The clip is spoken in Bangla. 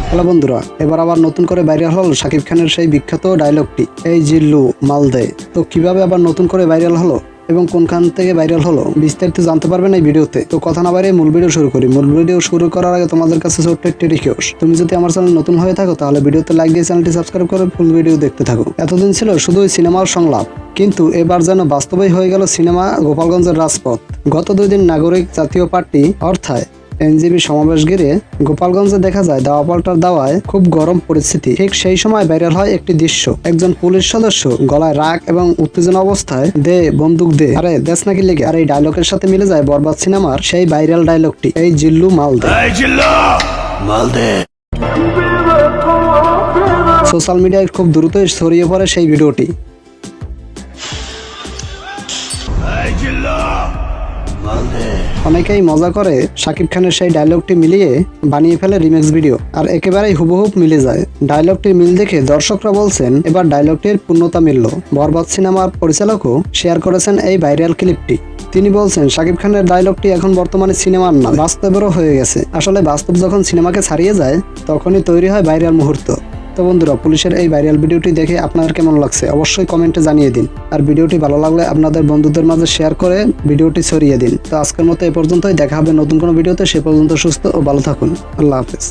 হ্যালো বন্ধুরা, এবার আবার নতুন করে ভাইরাল হলো শাকিব খানের সেই বিখ্যাত ডায়লগটি, এই জিল্লু মালদে। তো কিভাবে আবার নতুন করে ভাইরাল হলো এবং কোনখান থেকে ভাইরাল হলো বিস্তারিত জানতে পারবেন এই ভিডিওতে। তো কথা না বাড়িয়ে মূল ভিডিও শুরু করি। মূল ভিডিও শুরু করার আগে তোমাদের কাছে ছোট্ট একটি রিকোয়েস্ট, তুমি যদি আমার চ্যানেল নতুন হয়ে থাকো তাহলে ভিডিওতে লাইক দিয়ে চ্যানেলটি সাবস্ক্রাইব করে ফুল ভিডিও দেখতে থাকো। এতদিন ছিল শুধুই সিনেমার সংলাপ, কিন্তু এবার যেন বাস্তবেই হয়ে গেল সিনেমা গোপালগঞ্জের রাজপথ। গত 2 দিন নাগরিক জাতীয় পার্টি অর্থাৎ এনজিপি সমাবেশ ঘিরে গোপালগঞ্জে দেখা যায় দাওয়া পাল্টার দাওয়ায় খুব গরম পরিস্থিতি। ঠিক সেই সময় ভাইরাল হয় একটি দৃশ্য, একজন পুলিশ সদস্য গলায় রাগ এবং উত্তেজনা অবস্থায় দে বন্দুক দে, আরে দেশ নাকি লেগে। আর এই ডায়লগের সাথে মিলে যায় বরবাদ সিনেমার সেই ভাইরাল ডায়লগটি, এই জিল্লু মালদে। সোশ্যাল মিডিয়ায় খুব দ্রুতই ছড়িয়ে পড়ে সেই ভিডিওটি। অনেকেই মজা করে শাকিব খানের সেই ডায়লগটি মিলিয়ে বানিয়ে ফেলে রিমিক্স ভিডিও, আর একেবারেই হুবহুব মিলে যায়। ডায়লগটির মিল দেখে দর্শকরা বলছেন এবার ডায়লগটির পূর্ণতা মিলল। বরবাদ সিনেমার পরিচালকও শেয়ার করেছেন এই ভাইরাল ক্লিপটি। তিনি বলছেন শাকিব খানের ডায়লগটি এখন বর্তমানে সিনেমার না, বাস্তবেরও হয়ে গেছে। আসলে বাস্তব যখন সিনেমাকে ছাড়িয়ে যায় তখনই তৈরি হয় ভাইরাল মুহূর্ত। তো বন্ধুরা, পুলিশের এই ভাইরাল ভিডিওটি দেখে আপনার কেমন লাগছে অবশ্যই কমেন্টে জানিয়ে দিন। আর ভিডিওটি ভালো লাগলে আপনাদের বন্ধুদের মাঝে শেয়ার করে ভিডিওটি ছড়িয়ে দিন। তো আজকের মতো এ পর্যন্তই, দেখা হবে নতুন কোনো ভিডিওতে। সে পর্যন্ত সুস্থ ও ভালো থাকুন। আল্লাহ হাফেজ।